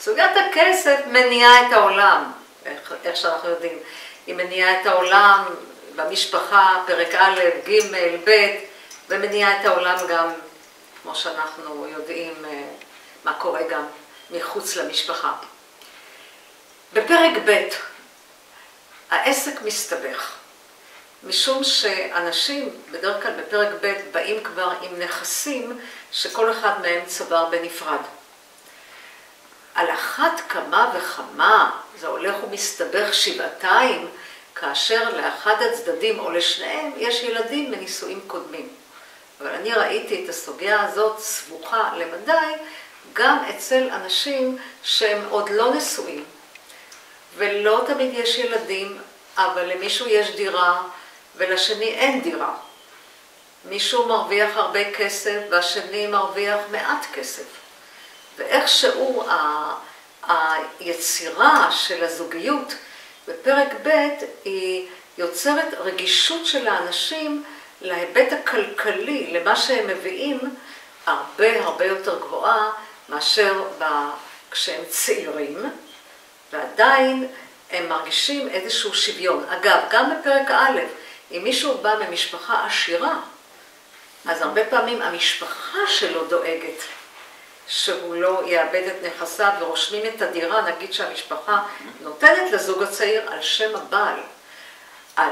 סוגיית הכסף מניעה את העולם, איך שאנחנו יודעים. היא מניעה את העולם במשפחה, פרק א', ג', ב', ומניעה את העולם גם, כמו שאנחנו יודעים, מה קורה גם מחוץ למשפחה. בפרק ב', העסק מסתבך, משום שאנשים בדרך כלל בפרק ב' באים כבר עם נכסים שכל אחד מהם צבר בנפרד. על אחת כמה וכמה זה הולך ומסתבך שבעתיים, כאשר לאחד הצדדים או לשניהם יש ילדים מנישואים קודמים. אבל אני ראיתי את הסוגיה הזאת סבוכה למדי גם אצל אנשים שהם עוד לא נשואים. ולא תמיד יש ילדים, אבל למישהו יש דירה ולשני אין דירה. מישהו מרוויח הרבה כסף והשני מרוויח מעט כסף. ואיכשהו היצירה של הזוגיות בפרק ב' היא יוצרת רגישות של האנשים להיבט הכלכלי, למה שהם מביאים, הרבה יותר גבוהה מאשר כשהם צעירים, ועדיין הם מרגישים איזשהו שוויון. אגב, גם בפרק א', אם מישהו בא ממשפחה עשירה, אז הרבה פעמים המשפחה שלו דואגת שהוא לא יאבד את נכסיו ורושמים את הדירה, נגיד שהמשפחה נותנת לזוג הצעיר על שם הבעל. על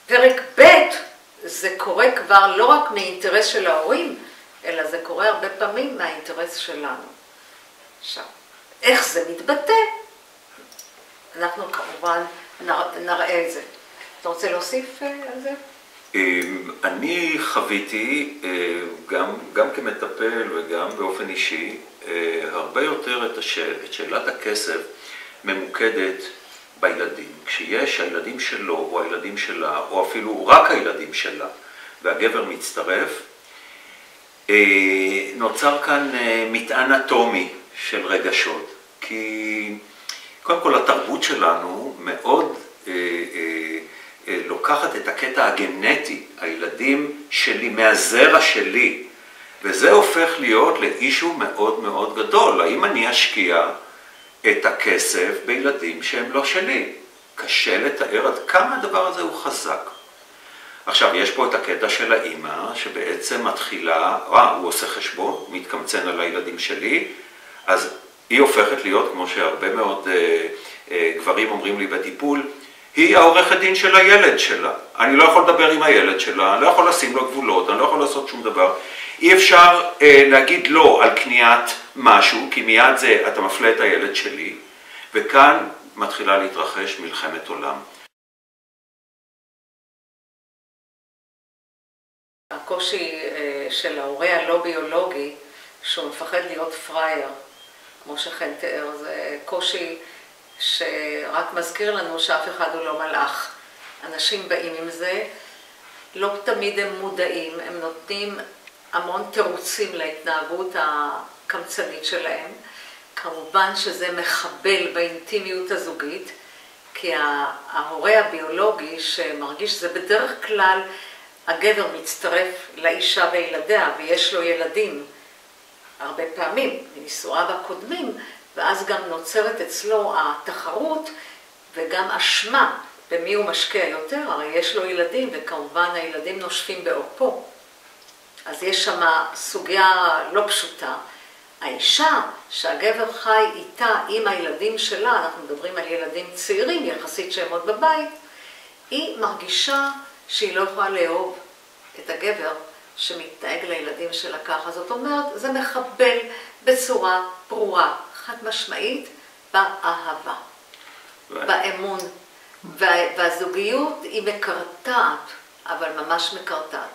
פרק ב' זה קורה כבר לא רק מאינטרס של ההורים, אלא זה קורה הרבה פעמים מהאינטרס שלנו. עכשיו, איך זה מתבטא? אנחנו כמובן נראה את זה. אתה רוצה להוסיף על זה? אני חוויתי, גם כמטפל וגם באופן אישי, הרבה יותר את שאלת הכסף ממוקדת בילדים. כשיש הילדים שלו או הילדים שלה, או אפילו רק הילדים שלה, והגבר מצטרף, נוצר כאן מטען אטומי של רגשות. כי קודם כל התרבות שלנו מאוד לוקחת את הקטע הגנטי, הילדים שלי, מהזרע שלי, וזה הופך להיות לאישו מאוד מאוד גדול. האם אני אשקיע את הכסף בילדים שהם לא שלי? קשה לתאר עד כמה הדבר הזה הוא חזק. עכשיו, יש פה את הקטע של האמא, שבעצם מתחילה, הוא עושה חשבון, מתקמצן על הילדים שלי, אז היא הופכת להיות, כמו שהרבה מאוד גברים אומרים לי בטיפול, היא העורכת דין של הילד שלה. אני לא יכול לדבר עם הילד שלה, אני לא יכול לשים לו גבולות, אני לא יכול לעשות שום דבר. אי אפשר להגיד לא על קניית משהו, כי מיד זה אתה מפלה את הילד שלי, וכאן מתחילה להתרחש מלחמת עולם. הקושי של ההורה הלא ביולוגי, שהוא מפחד להיות פרייר, כמו שכן תיאר, זה קושי שרק מזכיר לנו שאף אחד הוא לא מלאך. אנשים באים עם זה, לא תמיד הם מודעים, הם נותנים המון תירוצים להתנהגות הקמצנית שלהם. כמובן שזה מחבל באינטימיות הזוגית, כי ההורה הביולוגי שמרגיש שזה בדרך כלל הגבר מצטרף לאישה וילדיה ויש לו ילדים הרבה פעמים מנישואיו הקודמים, ואז גם נוצרת אצלו התחרות וגם אשמה במי הוא משקיע יותר, הרי יש לו ילדים וכמובן הילדים נושפים בעורפו. אז יש שם סוגיה לא פשוטה. האישה שהגבר חי איתה עם הילדים שלה, אנחנו מדברים על ילדים צעירים יחסית שהם עוד בבית, היא מרגישה שהיא לא יכולה לאהוב את הגבר שמתנהג לילדים שלה ככה. זאת אומרת, זה מחבל בצורה ברורה, חד משמעית, באהבה, באמון. והזוגיות היא מקרטעת, אבל ממש מקרטעת.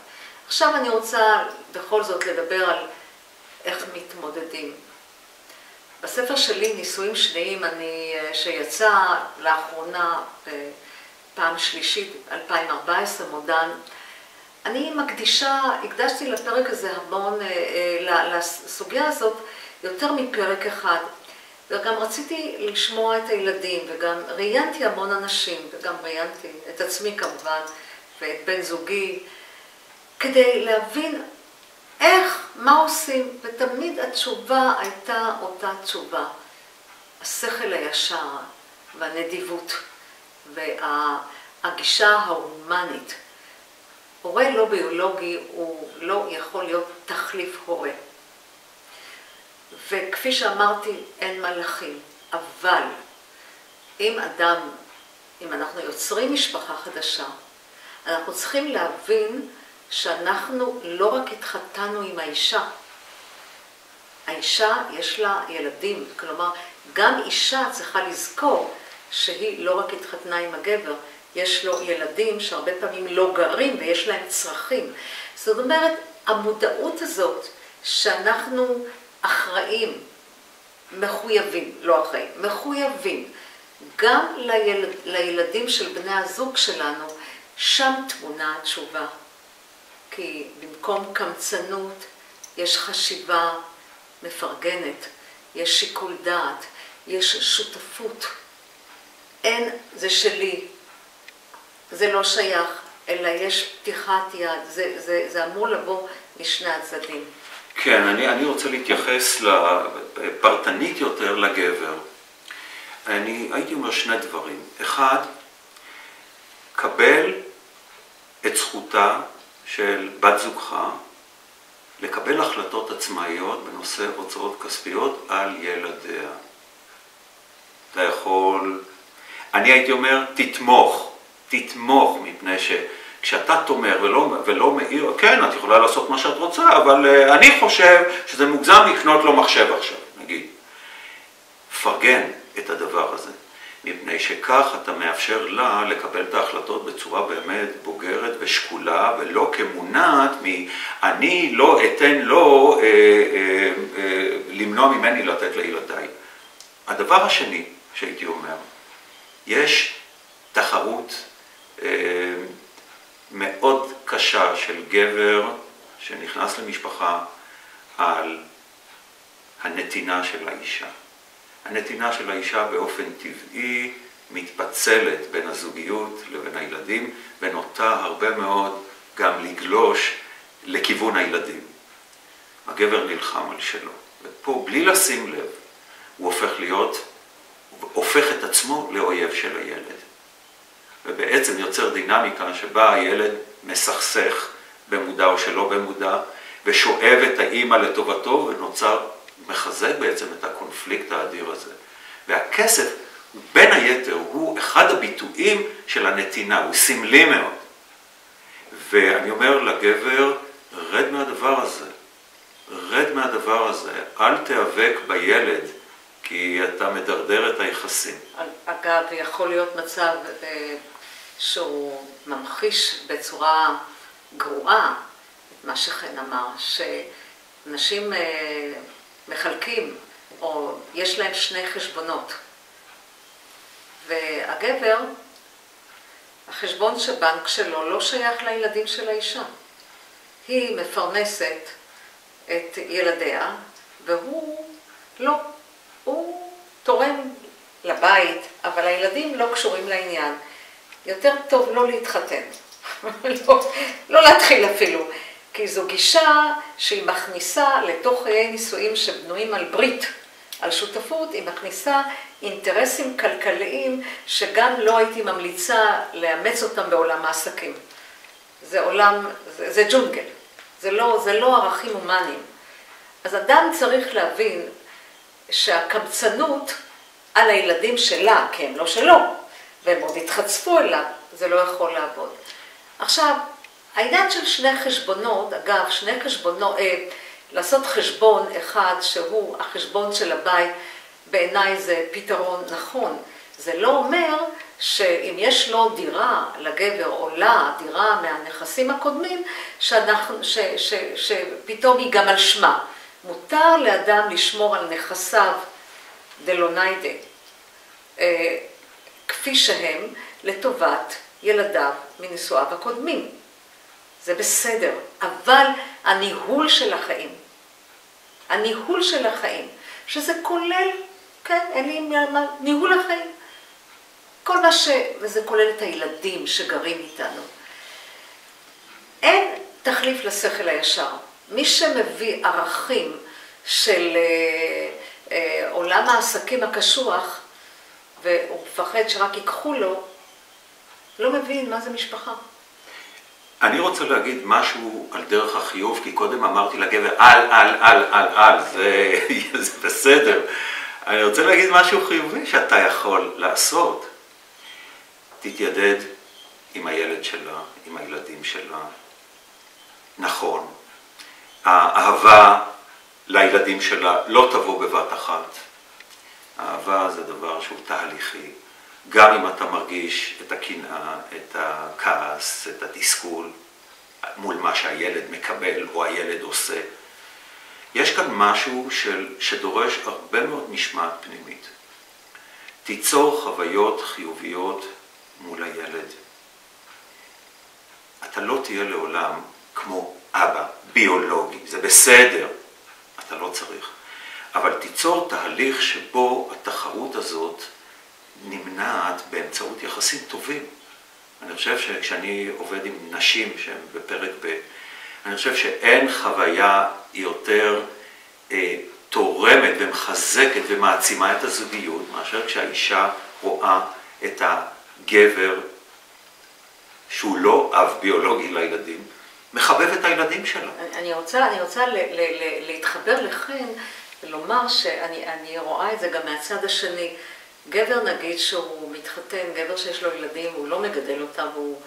עכשיו אני רוצה בכל זאת לדבר על איך מתמודדים. בספר שלי, נישואים שניים, שיצא לאחרונה, פעם שלישית, 2014, מודן, אני הקדשתי לפרק הזה המון, לסוגיה הזאת, יותר מפרק אחד. וגם רציתי לשמוע את הילדים, וגם ראיינתי המון אנשים, וגם ראיינתי את עצמי כמובן, ואת בן זוגי, כדי להבין מה עושים, ותמיד התשובה הייתה אותה תשובה. השכל הישר והנדיבות והגישה ההומנית. הורה לא ביולוגי הוא לא יכול להיות תחליף הורה. וכפי שאמרתי, אין מלאכים. אבל אם אנחנו יוצרים משפחה חדשה, אנחנו צריכים להבין שאנחנו לא רק התחתנו עם האישה. האישה יש לה ילדים, כלומר, גם אישה צריכה לזכור שהיא לא רק התחתנה עם הגבר, יש לו ילדים שהרבה פעמים לא גרים ויש להם צרכים. זאת אומרת, המודעות הזאת שאנחנו אחראים, מחויבים, לא אחראים, מחויבים, גם לילדים של בני הזוג שלנו, שם תמונה התשובה. כי במקום קמצנות יש חשיבה מפרגנת, יש שיקול דעת, יש שותפות. אין, זה שלי, זה לא שייך, אלא יש פתיחת יד, זה אמור לבוא משני הצדדים. כן, אני רוצה להתייחס פרטנית יותר לגבר. אני הייתי אומר שני דברים. אחד, קבל את זכותה של בת זוגך לקבל החלטות עצמאיות בנושא הוצאות כספיות על ילדיה. אתה יכול, אני הייתי אומר, תתמוך, מפני שכשאתה תומר ולא מאיר, כן, את יכולה לעשות מה שאת רוצה, אבל אני חושב שזה מוגזם לקנות לו מחשב עכשיו, נגיד. פרגן את הדבר הזה, מפני שכך אתה מאפשר לה לקבל את ההחלטות בצורה באמת בוגרת ושקולה, ולא כמונעת אני לא אתן לו למנוע ממני לתת לילדיי. הדבר השני שהייתי אומר, יש תחרות מאוד קשה של גבר שנכנס למשפחה על הנתינה של האישה. הנתינה של האישה באופן טבעי מתפצלת בין הזוגיות לבין הילדים, ונוטה הרבה מאוד גם לגלוש לכיוון הילדים. הגבר נלחם על שלו, ופה בלי לשים לב, הוא הופך את עצמו לאויב של הילד. ובעצם יוצר דינמיקה שבה הילד מסכסך במודע או שלא במודע, ושואב את האמא לטובתו, ונוצר מחזק בעצם את הקונפליקט האדיר הזה. והכסף, בין היתר, הוא אחד הביטויים של הנתינה, הוא סמלי מאוד. ואני אומר לגבר, רד מהדבר הזה, אל תיאבק בילד, כי אתה מדרדר את היחסים. אגב, יכול להיות מצב שהוא ממחיש בצורה גרועה את מה שחן אמר, שאנשים מחלקים, או יש להם שני חשבונות. והגבר, החשבון שבנק שלו לא שייך לילדים של האישה. היא מפרנסת את ילדיה, והוא לא. הוא תורם לבית, אבל הילדים לא קשורים לעניין. יותר טוב לא להתחתן, לא להתחיל אפילו, כי זו גישה שהיא מכניסה לתוך חיי נישואים שבנויים על ברית, על שותפות, היא מכניסה אינטרסים כלכליים שגם לא הייתי ממליצה לאמץ אותם בעולם העסקים. זה ג'ונגל, זה לא ערכים הומניים. אז אדם צריך להבין שהקמצנות על הילדים שלה, כי הם לא שלו, והם עוד התחצפו אליו, זה לא יכול לעבוד. עכשיו, העניין של שני חשבונות, אגב, לעשות חשבון אחד שהוא החשבון של הבית, בעיניי זה פתרון נכון. זה לא אומר שאם יש לו דירה לגבר או לה, דירה מהנכסים הקודמים, שפתאום היא גם על שמה. מותר לאדם לשמור על נכסיו דלוניידה, כפי שהם לטובת ילדיו מנישואיו הקודמים. זה בסדר, אבל הניהול של החיים, שזה כולל, כן, אין לי מה, ניהול החיים. וזה כולל את הילדים שגרים איתנו. אין תחליף לשכל הישר. מי שמביא ערכים של עולם העסקים הקשוח, והוא מפחד שרק ייקחו לו, לא מבין מה זה משפחה. אני רוצה להגיד משהו על דרך החיוב, כי קודם אמרתי לגבר, על, זה בסדר. אני רוצה להגיד משהו חיובי שאתה יכול לעשות. תתיידד עם הילד שלה, עם הילדים שלה. נכון, האהבה לילדים שלה לא תבוא בבת אחת. האהבה זה דבר שהוא תהליכי. גם אם אתה מרגיש את הקנאה, את הכעס, את התסכול, מול מה שהילד מקבל או הילד עושה. יש כאן משהו שדורש הרבה מאוד משמעת פנימית. תיצור חוויות חיוביות מול הילד. אתה לא תהיה לעולם כמו אבא, ביולוגי, זה בסדר, אתה לא צריך. אבל תיצור תהליך שבו התחרות הזאת נמנעת באמצעות יחסים טובים. אני חושב שכשאני עובד עם נשים שהן בפרק ב', אני חושב שאין חוויה יותר תורמת ומחזקת ומעצימה את הזוגיות, מאשר כשהאישה רואה את הגבר שהוא לא אב ביולוגי לילדים, מחבב את הילדים שלו. אני רוצה להתחבר לכן ולומר שאני רואה את זה גם מהצד השני. גבר נגיד שהוא מתחתן, גבר שיש לו ילדים, הוא לא מגדל אותם, הוא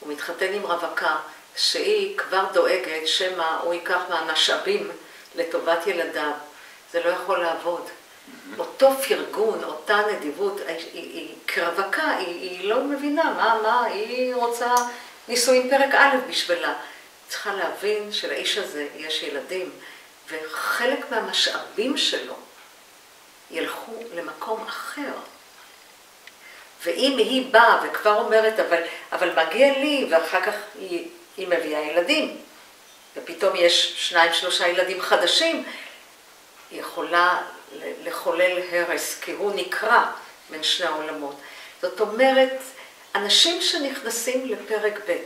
מתחתן עם רווקה, שהיא כבר דואגת שמה הוא ייקח מהמשאבים לטובת ילדיו. זה לא יכול לעבוד. אותו פרגון, אותה נדיבות, כרווקה, היא לא מבינה מה, היא רוצה נישואים פרק א' בשבילה. צריכה להבין שלאיש הזה יש ילדים, וחלק מהמשאבים שלו ילכו למקום אחר. ואם היא באה וכבר אומרת, אבל מגיע לי, ואחר כך היא מביאה ילדים, ופתאום יש 2-3 ילדים חדשים, היא יכולה לחולל הרס, כי הוא נקרא בין שני העולמות. זאת אומרת, אנשים שנכנסים לפרק ב'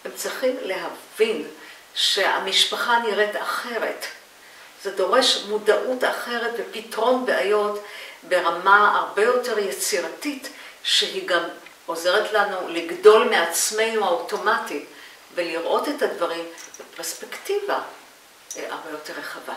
הם צריכים להבין שהמשפחה נראית אחרת. זה דורש מודעות אחרת ופתרון בעיות ברמה הרבה יותר יצירתית, שהיא גם עוזרת לנו לגדול מעצמנו האוטומטי ולראות את הדברים בפרספקטיבה הרבה יותר רחבה.